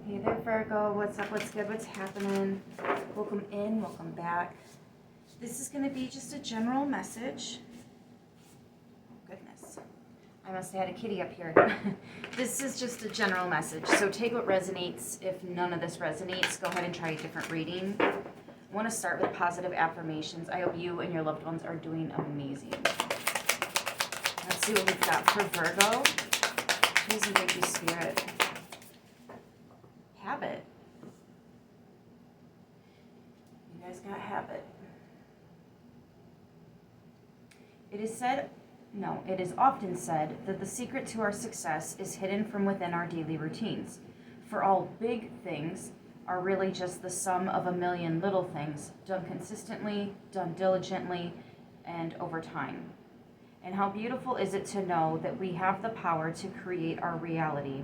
Hey there, Virgo. What's up? What's good? What's happening? Welcome in. Welcome back. This is going to be just a general message. Oh, goodness. I must have had a kitty up here. This is just a general message. So take what resonates. If none of this resonates, go ahead and try a different reading. I want to start with positive affirmations. I hope you and your loved ones are doing amazing. Let's see what we've got for Virgo. Please and thank you, Spirit. Habit. You guys got habit. It is often said that the secret to our success is hidden from within our daily routines. For all big things are really just the sum of a million little things, done consistently, done diligently, and over time. And how beautiful is it to know that we have the power to create our reality,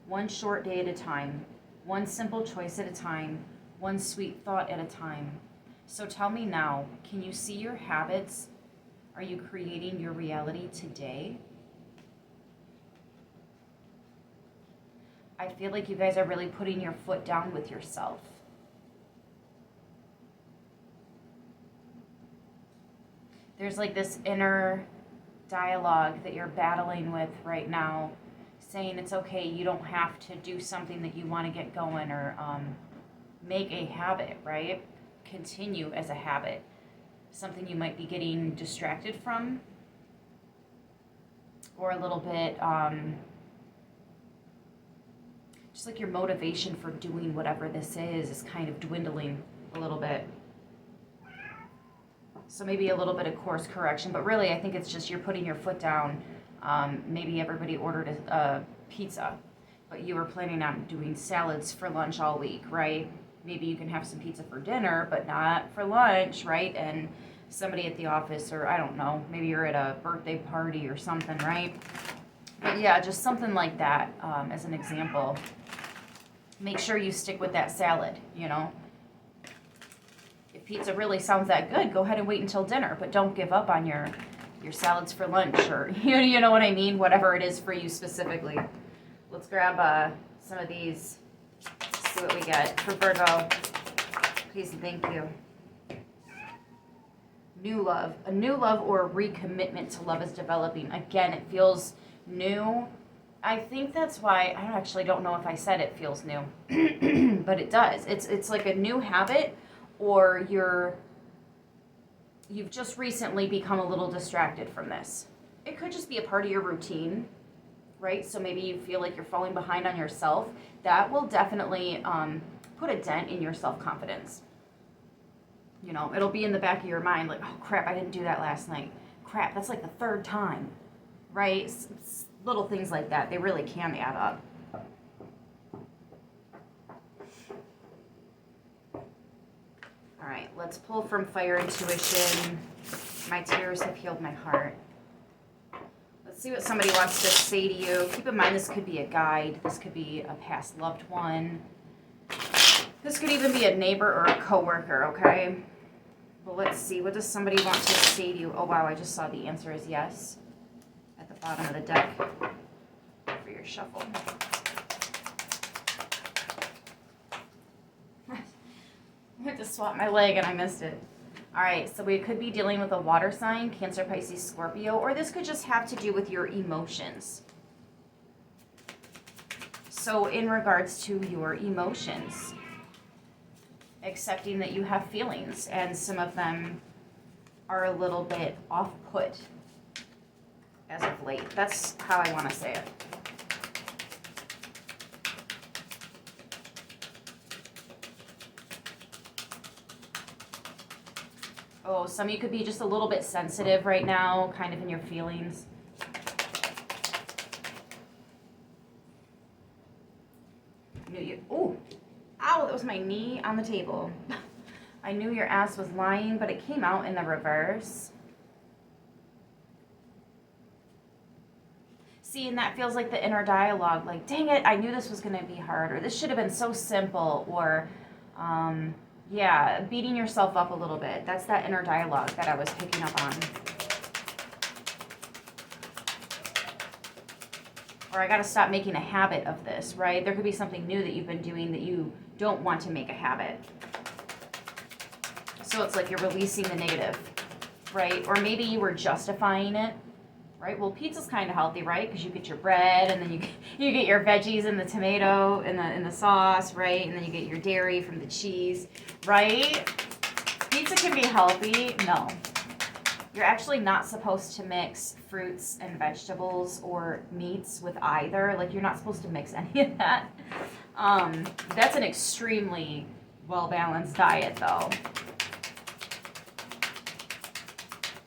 one short day at a time, one simple choice at a time, one sweet thought at a time. So tell me now, can you see your habits? Are you creating your reality today? I feel like you guys are really putting your foot down with yourself. There's like this inner dialogue that you're battling with right now, saying it's okay, you don't have to do something that you want to get going or make a habit, right? Continue as a habit. Something you might be getting distracted from, or a little bit, just like your motivation for doing whatever this is kind of dwindling a little bit. So maybe a little bit of course correction, but really I think it's just you're putting your foot down. Maybe everybody ordered a pizza, but you were planning on doing salads for lunch all week, right? Maybe you can have some pizza for dinner, but not for lunch, right? And somebody at the office, or I don't know, maybe you're at a birthday party or something, right? But yeah, just something like that as an example. Make sure you stick with that salad, you know? If pizza really sounds that good, go ahead and wait until dinner, but don't give up on your salads for lunch, or you know what I mean, whatever it is for you specifically. Let's grab some of these, see what we get for Virgo. Please and thank you. New love. A new love or a recommitment to love is developing. Again, it feels new. I think that's why, I actually don't know if I said it feels new, but it does. It's like a new habit, or you've just recently become a little distracted from this. It could just be a part of your routine, right? So maybe you feel like you're falling behind on yourself. That will definitely put a dent in your self-confidence. You know, it'll be in the back of your mind like, oh crap, I didn't do that last night. Crap, that's like the third time, right? Little things like that, they really can add up. All right, let's pull from Fire Intuition. My tears have healed my heart. Let's see what somebody wants to say to you. Keep in mind, this could be a guide. This could be a past loved one. This could even be a neighbor or a coworker, okay? But let's see. What does somebody want to say to you? Oh, wow, I just saw the answer is yes at the bottom of the deck for your shuffle. I had to swap my leg and I missed it. All right, so we could be dealing with a water sign, Cancer, Pisces, Scorpio, or this could just have to do with your emotions. So in regards to your emotions, accepting that you have feelings, and some of them are a little bit off-put as of late. That's how I want to say it. Oh, some of you could be just a little bit sensitive right now, kind of in your feelings. Oh, ow, that was my knee on the table. I knew your ass was lying, but it came out in the reverse. See, and that feels like the inner dialogue, like, dang it, I knew this was going to be hard, or this should have been so simple, or, yeah, beating yourself up a little bit. That's that inner dialogue that I was picking up on. or I got to stop making a habit of this, right? There could be something new that you've been doing that you don't want to make a habit. So it's like you're releasing the negative, right? Or maybe you were justifying it, right? Well, pizza's kind of healthy, right? Because you get your bread, and then you get your veggies and the tomato and the sauce, right? And then you get your dairy from the cheese, right? Pizza can be healthy. No. You're actually not supposed to mix fruits and vegetables or meats with either. Like, you're not supposed to mix any of that. That's an extremely well-balanced diet, though.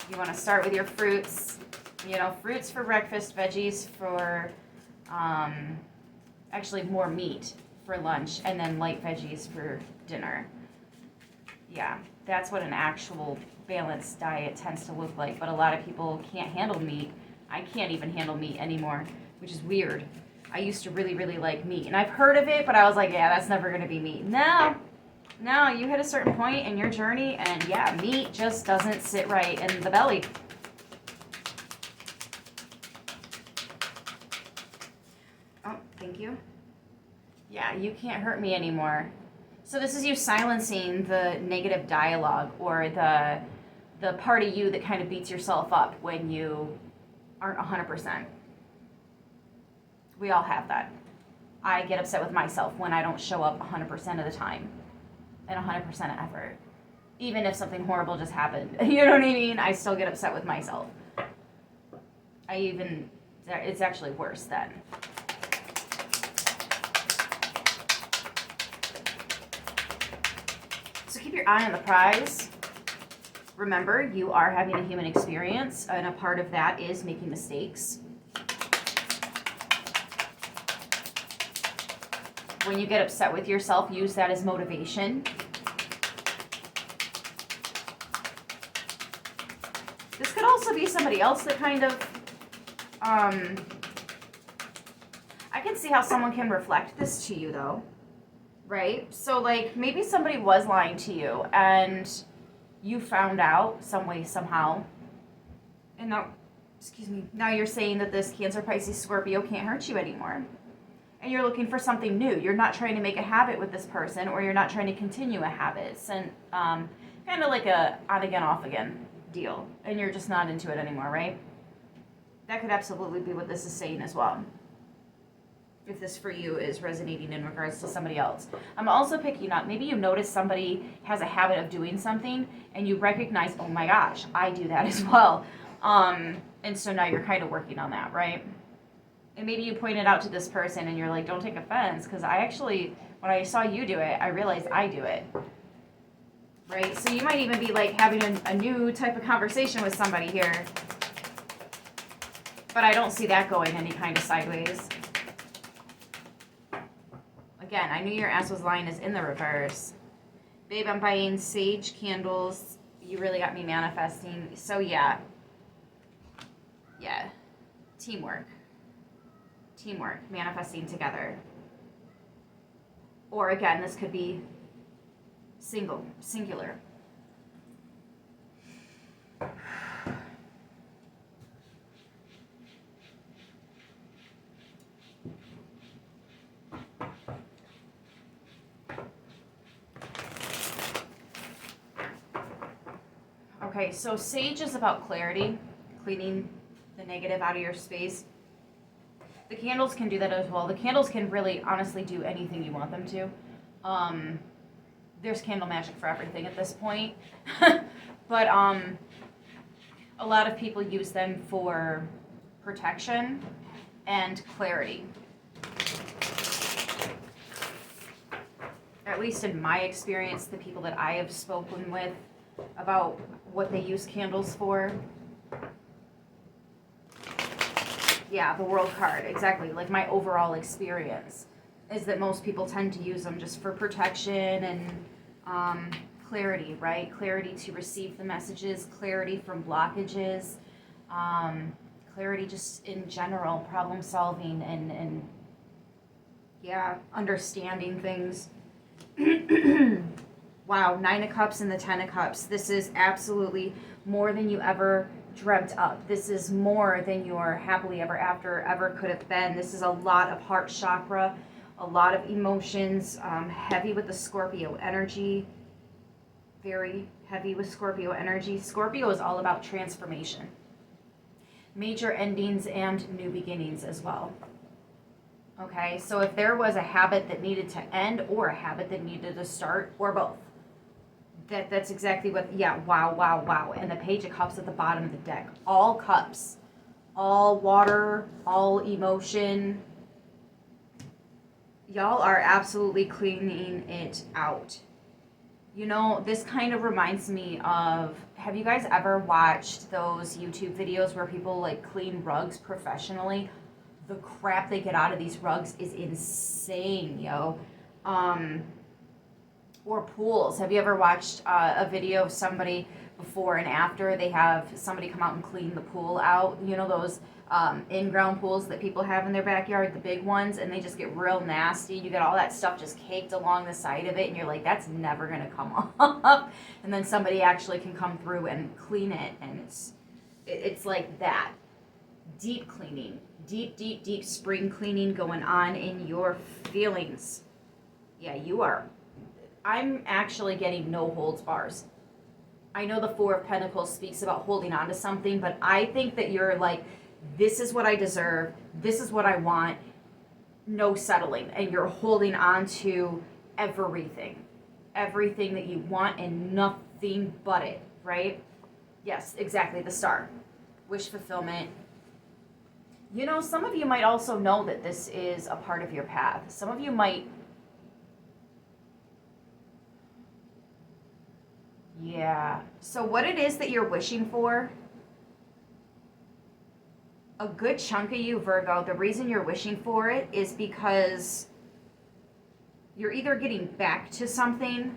You want to start with your fruits. You know, fruits for breakfast, veggies for, actually more meat for lunch, and then light veggies for dinner. Yeah, that's what an actual balanced diet tends to look like. But a lot of people can't handle meat. I can't even handle meat anymore, which is weird. I used to really, really like meat, and I've heard of it, but I was like, yeah, that's never going to be meat. No, you hit a certain point in your journey, and yeah, meat just doesn't sit right in the belly. Oh, thank you. Yeah, you can't hurt me anymore. So this is you silencing the negative dialogue, or the part of you that kind of beats yourself up when you aren't 100%. We all have that. I get upset with myself when I don't show up 100% of the time and 100% of effort. Even if something horrible just happened. You know what I mean? I still get upset with myself. It's actually worse then. So keep your eye on the prize. Remember, you are having a human experience, and a part of that is making mistakes. When you get upset with yourself, use that as motivation. This could also be somebody else that kind of, I can see how someone can reflect this to you, though, right? So, like, maybe somebody was lying to you, and you found out some way, somehow, and now you're saying that this Cancer, Pisces, Scorpio can't hurt you anymore. And you're looking for something new. You're not trying to make a habit with this person, or you're not trying to continue a habit. And kind of like a on again, off again deal. And you're just not into it anymore, right? That could absolutely be what this is saying as well. If this for you is resonating in regards to somebody else. I'm also picking up, maybe you notice somebody has a habit of doing something, and you recognize, oh my gosh, I do that as well. And so now you're kind of working on that, right? And maybe you point it out to this person, and you're like, don't take offense, because I actually, when I saw you do it, I realized I do it. Right? So you might even be like having a new type of conversation with somebody here. But I don't see that going any kind of sideways. Again, I knew your ass was lying is in the reverse. Babe, I'm buying sage candles. You really got me manifesting. So yeah. Yeah. Teamwork, manifesting together. Or again, this could be singular. Okay, so sage is about clarity, cleaning the negative out of your space. The candles can do that as well. The candles can really, honestly, do anything you want them to. There's candle magic for everything at this point. But a lot of people use them for protection and clarity. At least in my experience, the people that I have spoken with about what they use candles for. Yeah, the World card, exactly. Like, my overall experience is that most people tend to use them just for protection and clarity, right? Clarity to receive the messages, clarity from blockages, clarity just in general, problem solving and yeah, understanding things. Wow, 9 of Cups and the 10 of Cups. This is absolutely more than you ever dreamt up. This is more than your happily ever after ever could have been. This is a lot of heart chakra, a lot of emotions, heavy with the Scorpio energy, very heavy with Scorpio energy. Scorpio is all about transformation, major endings and new beginnings as well. Okay, so if there was a habit that needed to end or a habit that needed to start, or both, that's exactly what, yeah, wow, wow, wow. And the Page of Cups at the bottom of the deck. All cups, all water, all emotion. Y'all are absolutely cleaning it out. You know, this kind of reminds me of, have you guys ever watched those YouTube videos where people like clean rugs professionally? The crap they get out of these rugs is insane, yo. Or pools. Have you ever watched a video of somebody before and after? They have somebody come out and clean the pool out. You know those in-ground pools that people have in their backyard, the big ones, and they just get real nasty. You get all that stuff just caked along the side of it, and you're like, that's never gonna come off. And then somebody actually can come through and clean it, and it's like that. Deep cleaning, deep spring cleaning going on in your feelings. Yeah, you are. I'm actually getting no holds bars. I know the Four of Pentacles speaks about holding on to something, but I think that you're like, this is what I deserve, this is what I want, no settling, and you're holding on to everything that you want and nothing but it, right? Yes, exactly, the Star. Wish fulfillment. You know, some of you might also know that this is a part of your path. Some of you might, yeah. So what it is that you're wishing for, a good chunk of you, Virgo, the reason you're wishing for it is because you're either getting back to something,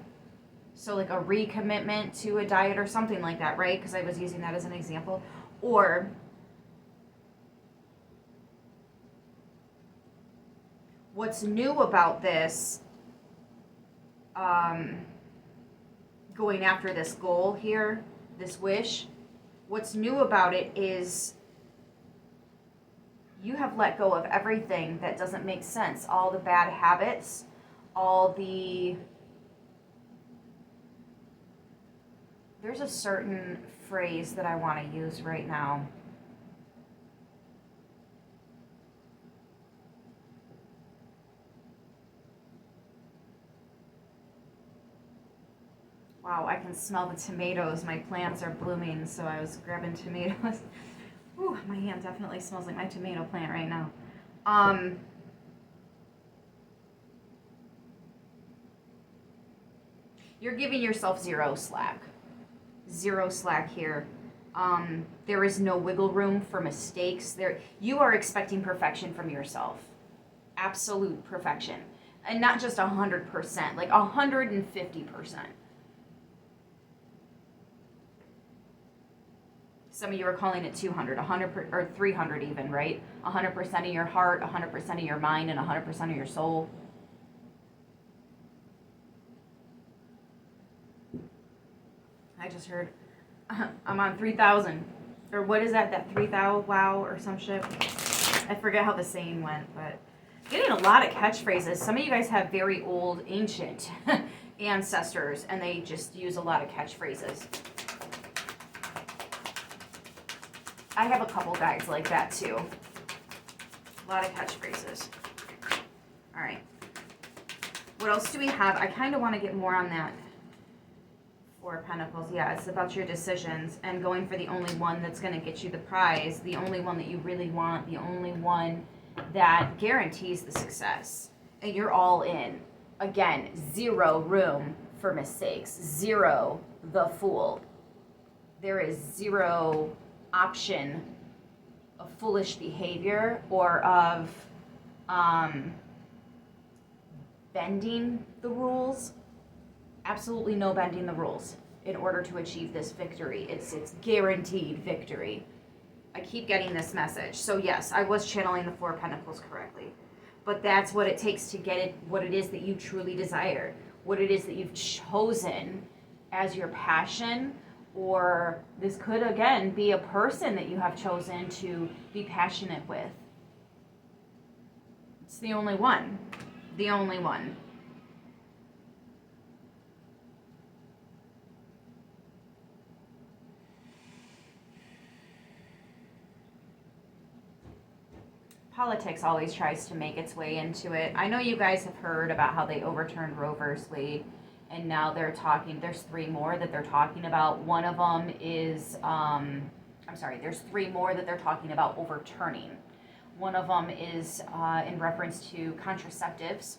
so like a recommitment to a diet or something like that, right? Because I was using that as an example. Or what's new about this, going after this goal here, this wish, what's new about it is you have let go of everything that doesn't make sense. All the bad habits, all the... There's a certain phrase that I want to use right now. Wow, I can smell the tomatoes. My plants are blooming, so I was grabbing tomatoes. Ooh, my hand definitely smells like my tomato plant right now. You're giving yourself zero slack. Zero slack here. There is no wiggle room for mistakes. You are expecting perfection from yourself. Absolute perfection. And not just 100%, like 150%. Some of you are calling it 200, 100, or 300 even, right? 100% of your heart, 100% of your mind, and 100% of your soul. I just heard, I'm on 3,000. Or what is that 3,000 wow or some shit? I forget how the saying went, but getting a lot of catchphrases. Some of you guys have very old, ancient ancestors, and they just use a lot of catchphrases. I have a couple guys like that too. A lot of catchphrases. All right. What else do we have? I kind of want to get more on that. Four of Pentacles. Yeah, it's about your decisions and going for the only one that's going to get you the prize, the only one that you really want, the only one that guarantees the success. And you're all in. Again, zero room for mistakes. Zero the fool. There is zero option of foolish behavior or of bending the rules. Absolutely no bending the rules in order to achieve this victory. It's guaranteed victory. I keep getting this message. So yes, I was channeling the Four of Pentacles correctly. But that's what it takes to get it, what it is that you truly desire, what it is that you've chosen as your passion, Or this could, again, be a person that you have chosen to be passionate with. It's the only one. The only one. Politics always tries to make its way into it. I know you guys have heard about how they overturned Roe versus Wade, and now they're talking, there's 3 more that they're talking about. One of them is, there's 3 more that they're talking about overturning. One of them is in reference to contraceptives.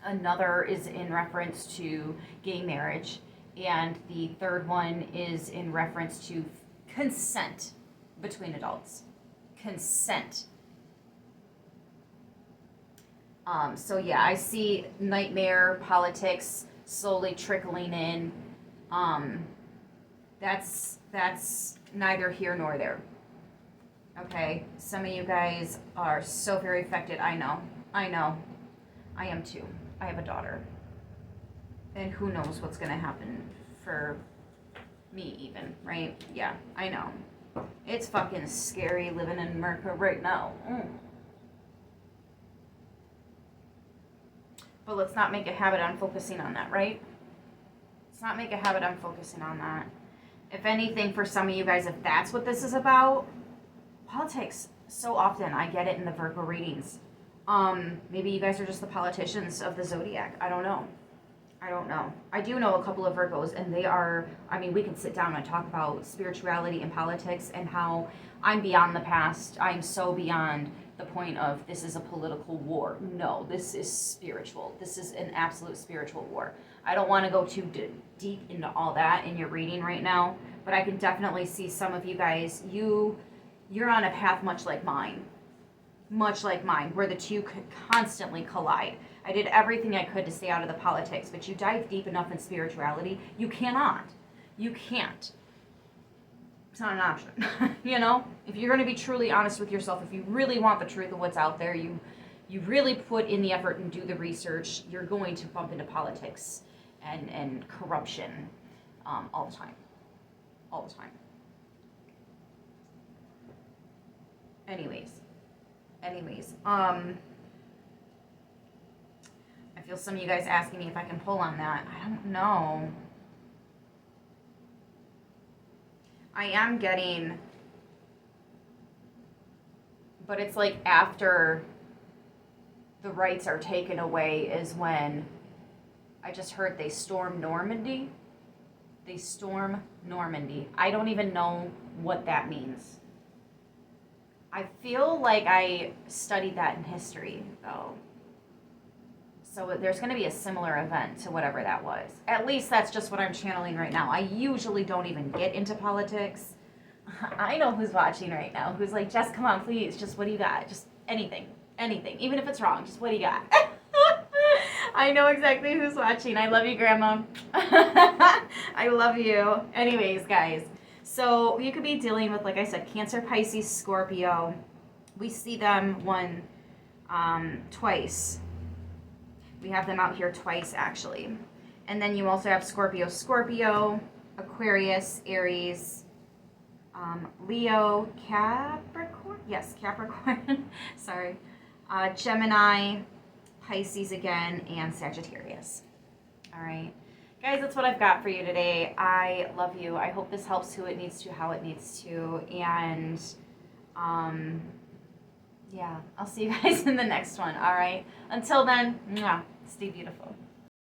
Another is in reference to gay marriage. And the third one is in reference to consent between adults. Consent. So yeah, I see nightmare politics slowly trickling in. That's neither here nor there. Okay, some of you guys are so very affected. I know. I am too. I have a daughter. And who knows what's going to happen for me even, right? Yeah, I know. It's fucking scary living in America right now. But let's not make a habit on focusing on that, right? Let's not make a habit on focusing on that. If anything, for some of you guys, if that's what this is about, politics, so often I get it in the Virgo readings. Maybe you guys are just the politicians of the zodiac. I don't know. I do know a couple of Virgos, and they are, we can sit down and talk about spirituality and politics and how I'm beyond the past. I'm so beyond the point of this is a political war. No, this is spiritual. This is an absolute spiritual war. I don't want to go too deep into all that in your reading right now, but I can definitely see some of you guys, you're on a path much like mine, where the two could constantly collide. I did everything I could to stay out of the politics, but you dive deep enough in spirituality, you cannot. You can't. It's not an option. If you're going to be truly honest with yourself, if you really want the truth of what's out there, you really put in the effort and do the research, you're going to bump into politics and corruption all the time. Anyways, I feel some of you guys asking me if I can pull on that. I don't know. I am getting, but it's like after the rights are taken away is when I just heard they storm Normandy. I don't even know what that means. I feel like I studied that in history, though. So there's going to be a similar event to whatever that was. At least that's just what I'm channeling right now. I usually don't even get into politics. I know who's watching right now, who's like, Jess, come on, please. Just what do you got? Just anything. Even if it's wrong, just what do you got? I know exactly who's watching. I love you, Grandma. I love you. Anyways, guys. So you could be dealing with, like I said, Cancer, Pisces, Scorpio. We see them twice. We have them out here twice, actually. And then you also have Scorpio, Aquarius, Aries, Leo, Capricorn. Yes, Capricorn. Sorry. Gemini, Pisces again, and Sagittarius. All right. Guys, that's what I've got for you today. I love you. I hope this helps who it needs to, how it needs to. And, yeah, I'll see you guys in the next one. All right. Until then, mwah, stay beautiful.